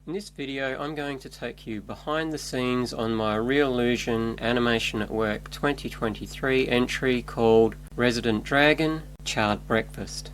In this video I'm going to take you behind the scenes on my Reallusion Animation at Work 2023 entry called Resident Dragon, Charred Breakfast.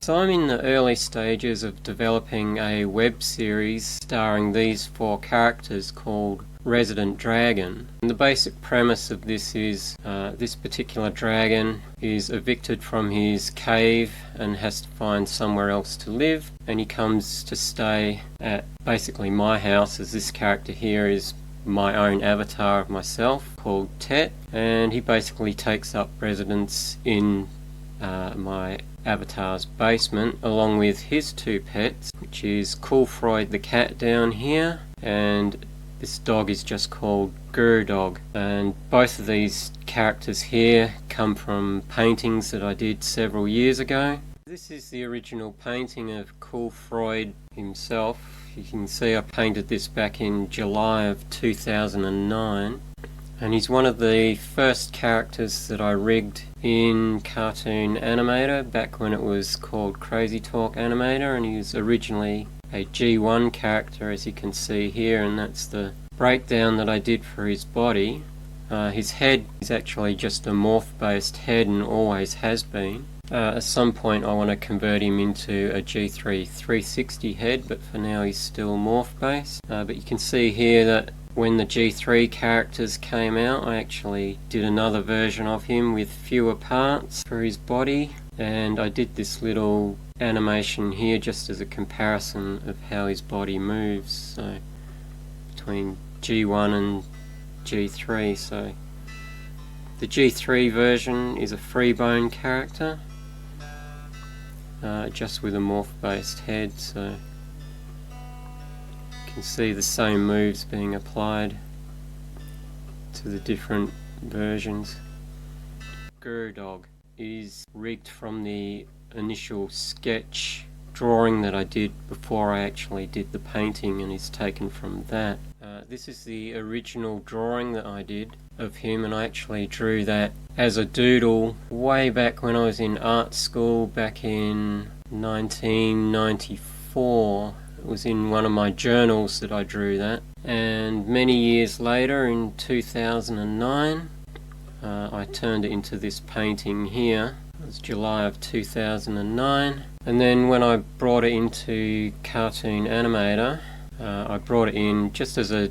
So I'm in the early stages of developing a web series starring these four characters called Resident Dragon. And the basic premise of this is this particular dragon is evicted from his cave and has to find somewhere else to live, and he comes to stay at basically my house, as this character here is my own avatar of myself called Tet, and he basically takes up residence in my avatar's basement along with his two pets, which is Freud the cat down here, and this dog is just called Guru Dog. And both of these characters here come from paintings that I did several years ago. This is the original painting of Freud himself. You can see I painted this back in July of 2009. And he's one of the first characters that I rigged in Cartoon Animator back when it was called Crazy Talk Animator, and he was originally a G1 character, as you can see here, and that's the breakdown that I did for his body. His head is actually just a morph based head and always has been. At some point I want to convert him into a G3 360 head, but for now he's still morph based. But you can see here that when the G3 characters came out, I actually did another version of him with fewer parts for his body, and I did this little animation here just as a comparison of how his body moves, so between G1 and G3. So the G3 version is a free bone character, just with a morph based head, so you can see the same moves being applied to the different versions. Guru Dog is rigged from the initial sketch drawing that I did before I actually did the painting, and is taken from that. This is the original drawing that I did of him, and I actually drew that as a doodle way back when I was in art school back in 1994. It was in one of my journals that I drew that, and many years later in 2009 I turned it into this painting here. It was July of 2009, and then when I brought it into Cartoon Animator, I brought it in just as a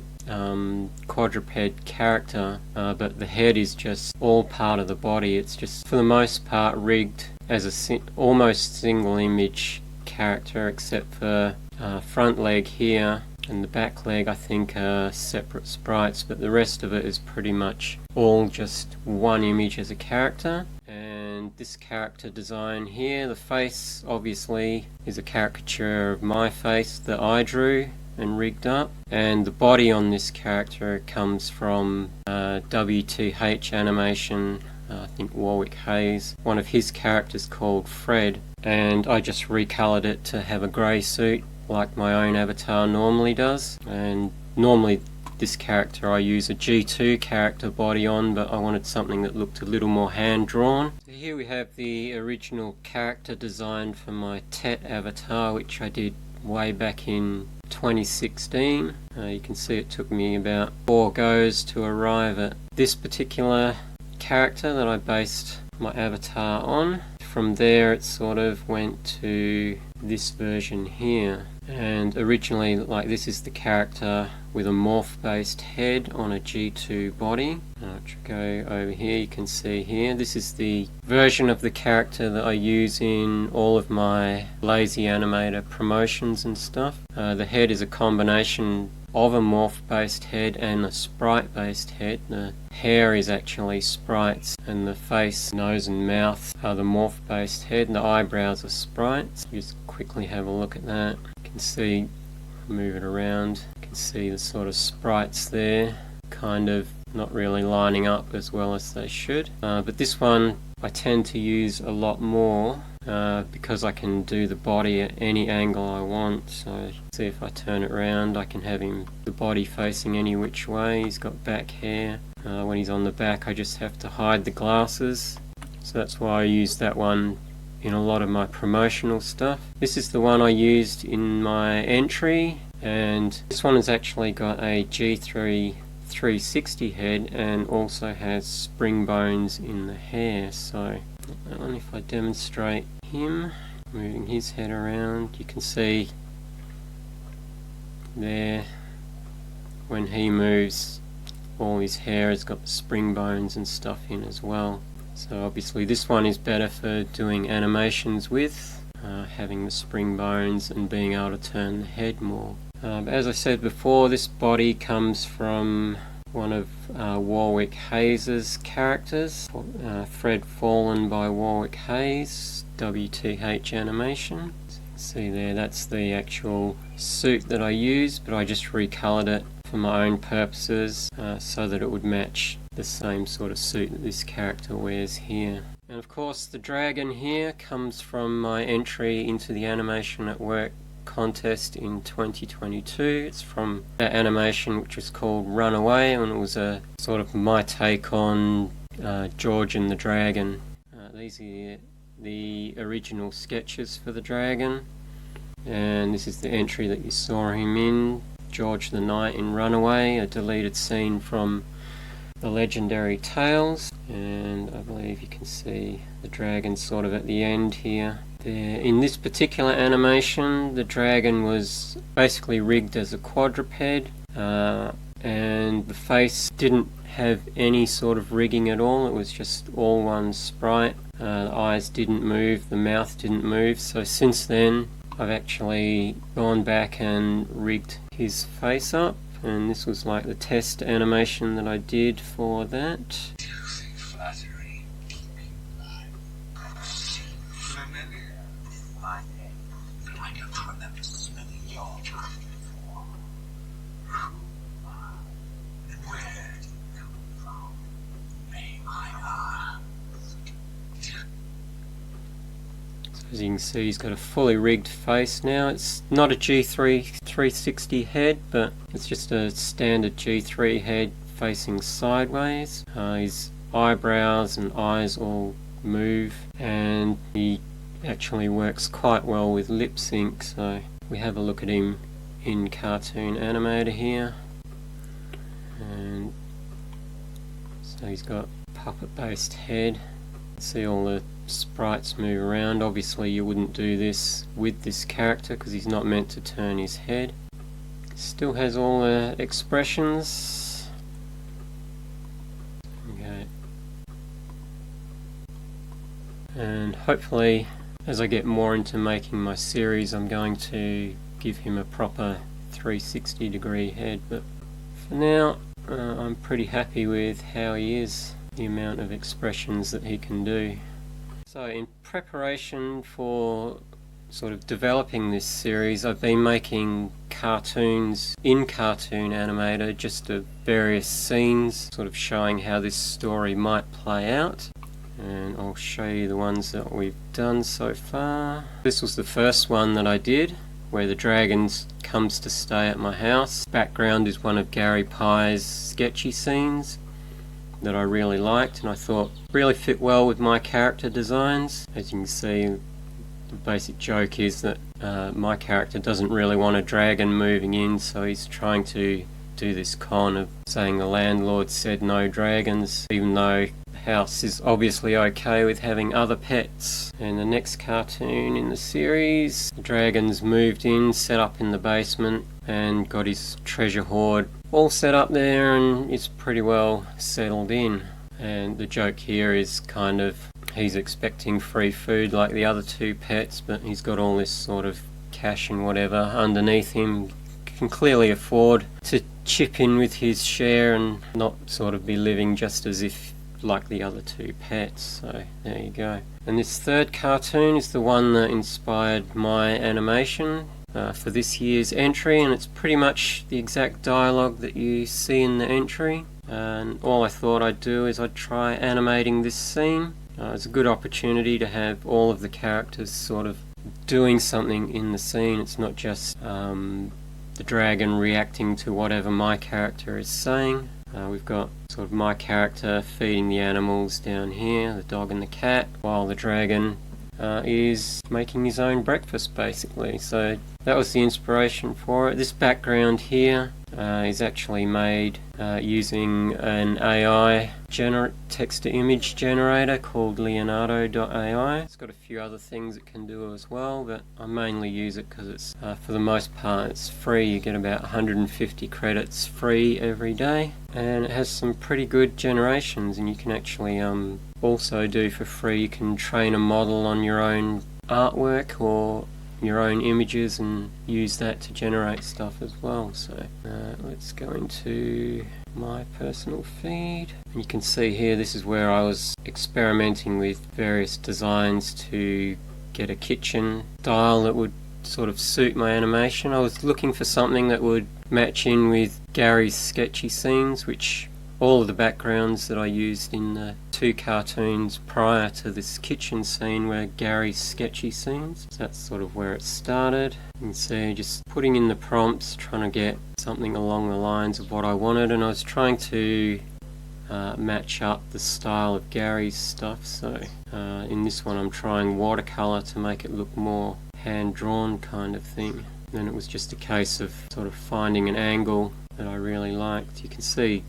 quadruped character, but the head is just all part of the body. It's just for the most part rigged as a almost single image character, except for front leg here and the back leg I think are separate sprites, but the rest of it is pretty much all just one image as a character. And this character design here, the face obviously is a caricature of my face that I drew and rigged up, and the body on this character comes from WTH animation, I think Warwick Hayes, one of his characters called Freud, and I just recolored it to have a grey suit like my own avatar normally does. And normally this character I use a G2 character body on, but I wanted something that looked a little more hand drawn. So here we have the original character design for my Tet avatar, which I did way back in 2016. You can see it took me about 4 goes to arrive at this particular character that I based my avatar on. From there it sort of went to this version here, and originally, like, this is the character with a morph based head on a G2 body. Which go over here, you can see here, this is the version of the character that I use in all of my lazy animator promotions and stuff. The head is a combination of a morph based head and a sprite based head. The hair is actually sprites, and the face, nose and mouth are the morph based head, and the eyebrows are sprites. Just quickly have a look at that. You can see, move it around, you can see the sort of sprites there, kind of not really lining up as well as they should. But this one I tend to use a lot more because I can do the body at any angle I want. So see, if I turn it around, I can have him, the body facing any which way. He's got back hair. When he's on the back I just have to hide the glasses, so that's why I use that one in a lot of my promotional stuff. This is the one I used in my entry, and this one has actually got a G3 360 head and also has spring bones in the hair. So if I demonstrate him moving his head around, you can see there when he moves, all his hair has got the spring bones and stuff in as well. So obviously this one is better for doing animations with, having the spring bones and being able to turn the head more. As I said before, this body comes from one of Warwick Hayes' characters, Fred Fallen by Warwick Hayes, WTH animation. So you can see there, that's the actual suit that I used, but I just recolored it for my own purposes so that it would match the same sort of suit that this character wears here. And of course the dragon here comes from my entry into the Animation at Work contest in 2022. It's from that animation which was called Runaway, and it was a sort of my take on George and the Dragon. These are the original sketches for the dragon, and this is the entry that you saw him in, George the Knight in Runaway, a deleted scene from the legendary tales. And I believe you can see the dragon sort of at the end here. In this particular animation, the dragon was basically rigged as a quadruped, and the face didn't have any sort of rigging at all. It was just all one sprite. The eyes didn't move, the mouth didn't move. So since then I've actually gone back and rigged his face up, and this was like the test animation that I did for that. As you can see, he's got a fully rigged face now. It's not a G3 360 head, but it's just a standard G3 head facing sideways. His eyebrows and eyes all move, and he actually works quite well with lip sync. So we have a look at him in Cartoon Animator here, and so he's got puppet based head. See all the sprites move around. Obviously you wouldn't do this with this character because he's not meant to turn his head. Still has all the expressions. Okay. And hopefully as I get more into making my series, I'm going to give him a proper 360 degree head, but for now I'm pretty happy with how he is, the amount of expressions that he can do. So in preparation for sort of developing this series, I've been making cartoons in Cartoon Animator, just of various scenes, sort of showing how this story might play out. And I'll show you the ones that we've done so far. This was the first one that I did, where the dragon comes to stay at my house. Background is one of Gary Pye's sketchy scenes that I really liked, and I thought really fit well with my character designs. As you can see, the basic joke is that my character doesn't really want a dragon moving in, so he's trying to do this con of saying the landlord said no dragons, even though the house is obviously okay with having other pets. And the next cartoon in the series, the dragon's moved in, set up in the basement, and got his treasure hoard all set up there, and it's pretty well settled in. And the joke here is kind of he's expecting free food like the other two pets, but he's got all this sort of cash and whatever underneath him, can clearly afford to chip in with his share and not sort of be living just as if like the other two pets. So there you go. And this third cartoon is the one that inspired my animation for this year's entry, and it's pretty much the exact dialogue that you see in the entry. And all I thought I'd do is I'd try animating this scene. It's a good opportunity to have all of the characters sort of doing something in the scene. It's not just the dragon reacting to whatever my character is saying. We've got sort of my character feeding the animals down here, the dog and the cat, while the dragon is making his own breakfast basically. So that was the inspiration for it. This background here is actually made using an AI text-to-image generator called Leonardo.ai. It's got a few other things it can do as well, but I mainly use it because it's, for the most part, it's free. You get about 150 credits free every day, and it has some pretty good generations, and you can actually also do for free. You can train a model on your own artwork or your own images and use that to generate stuff as well. So let's go into my personal feed, and you can see here this is where I was experimenting with various designs to get a kitchen style that would sort of suit my animation. I was looking for something that would match in with Gary's sketchy scenes, which all of the backgrounds that I used in the 2 cartoons prior to this kitchen scene were Gary's sketchy scenes. So that's sort of where it started. You can see just putting in the prompts, trying to get something along the lines of what I wanted, and I was trying to match up the style of Gary's stuff. So in this one I'm trying watercolor to make it look more hand-drawn kind of thing. Then it was just a case of sort of finding an angle that I really liked. You can see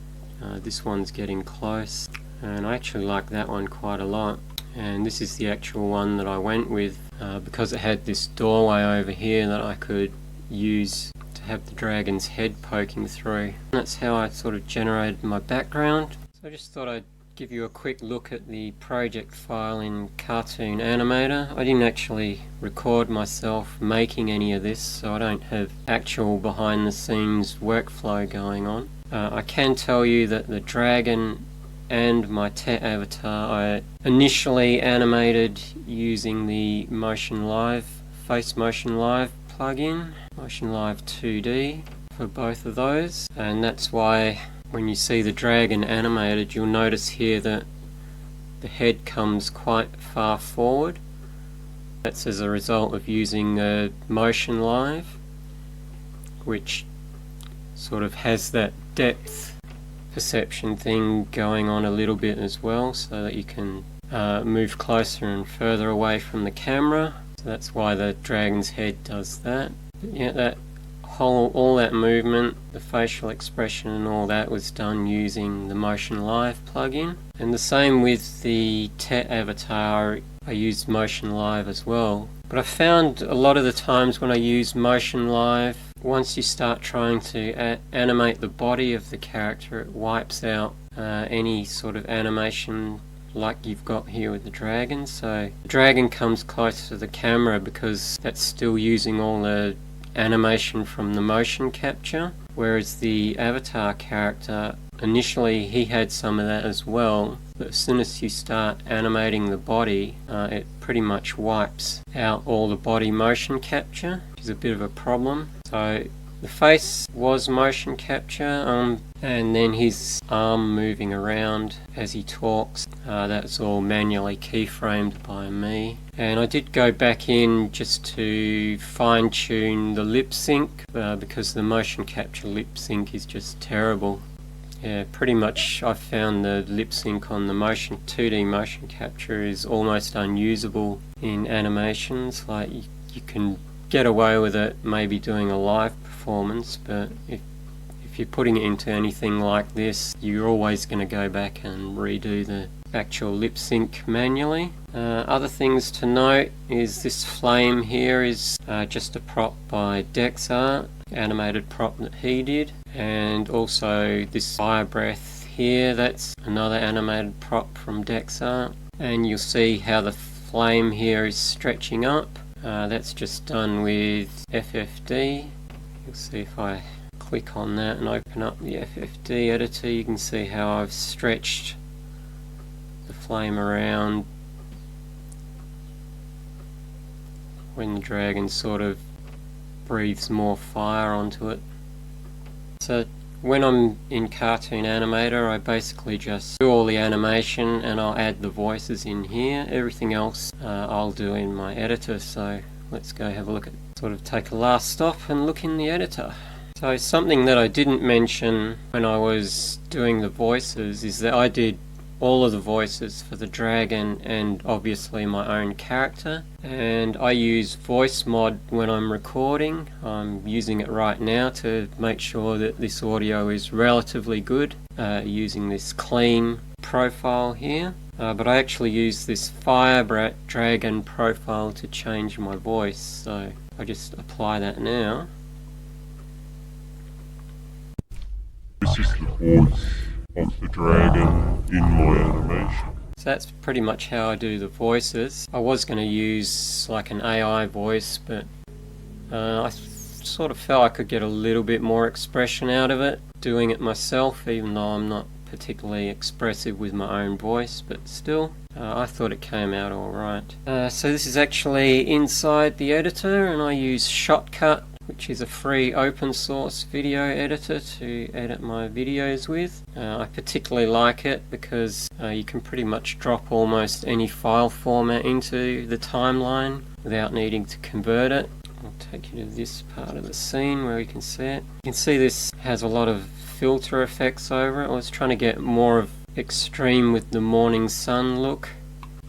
this one's getting close, and I actually like that one quite a lot, and this is the actual one that I went with because it had this doorway over here that I could use to have the dragon's head poking through. And that's how I sort of generated my background. So I just thought I'd give you a quick look at the project file in Cartoon Animator. I didn't actually record myself making any of this, so I don't have actual behind the scenes workflow going on. I can tell you that the dragon and my Tet avatar I initially animated using the Motion Live, Face Motion Live plugin, Motion Live 2D for both of those, and that's why when you see the dragon animated you'll notice here that the head comes quite far forward. That's as a result of using the Motion Live, which sort of has that depth perception thing going on a little bit as well, so that you can move closer and further away from the camera. So that's why the dragon's head does that. But yeah, that all that movement, the facial expression and all that was done using the Motion Live plugin. And the same with the Tet avatar, I used Motion Live as well. But I found a lot of the times when I use Motion Live, once you start trying to animate the body of the character, it wipes out any sort of animation like you've got here with the dragon. So the dragon comes close to the camera because that's still using all the animation from the motion capture, whereas the avatar character, initially he had some of that as well, but as soon as you start animating the body, it pretty much wipes out all the body motion capture, which is a bit of a problem. So the face was motion capture, and then his arm moving around as he talks, that's all manually keyframed by me. And I did go back in just to fine tune the lip sync because the motion capture lip sync is just terrible. Yeah, pretty much I found the lip sync on the 2D motion capture is almost unusable in animations. Like you can get away with it maybe doing a live performance, but if you're putting it into anything like this, you're always going to go back and redo the actual lip sync manually. Other things to note is this flame here is just a prop by DexArt, animated prop that he did, and also this fire breath here, that's another animated prop from DexArt, and you'll see how the flame here is stretching up. That's just done with FFD. You'll see if I click on that and open up the FFD editor, you can see how I've stretched the flame around when the dragon sort of breathes more fire onto it. So when I'm in Cartoon Animator, I basically just do all the animation and I'll add the voices in here. Everything else I'll do in my editor. So let's go have a look at, sort of take a last stop and look in the editor. So something that I didn't mention when I was doing the voices is that I did all of the voices for the dragon and obviously my own character. And I use voice mod when I'm recording. I'm using it right now to make sure that this audio is relatively good, using this clean profile here. But I actually use this Fire Dragon profile to change my voice, so I just apply that now. This is the voice of the dragon in my animation. So that's pretty much how I do the voices. I was going to use like an AI voice, but I sort of felt I could get a little bit more expression out of it doing it myself, even though I'm not particularly expressive with my own voice, but still I thought it came out alright. So this is actually inside the editor, and I use Shotcut, which is a free open source video editor to edit my videos with. I particularly like it because you can pretty much drop almost any file format into the timeline without needing to convert it. I'll take you to this part of the scene where you can see it. You can see this has a lot of filter effects over it. I was trying to get more of extreme with the morning sun look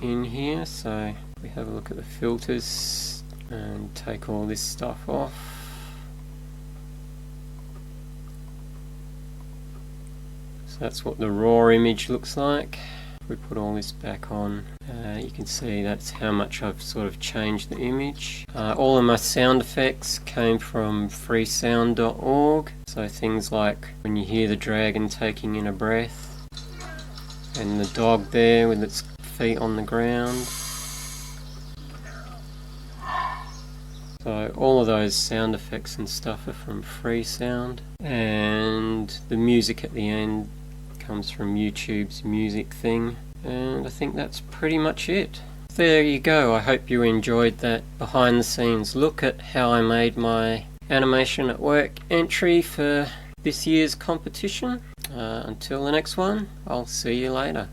in here, so we have a look at the filters and take all this stuff off. So that's what the raw image looks like. We put all this back on, you can see that's how much I've sort of changed the image. All of my sound effects came from freesound.org, so things like when you hear the dragon taking in a breath and the dog there with its feet on the ground. So all of those sound effects and stuff are from Freesound, and the music at the end comes from YouTube's music thing, and I think that's pretty much it. There you go. I hope you enjoyed that behind the scenes look at how I made my animation at work entry for this year's competition. Until the next one, I'll see you later.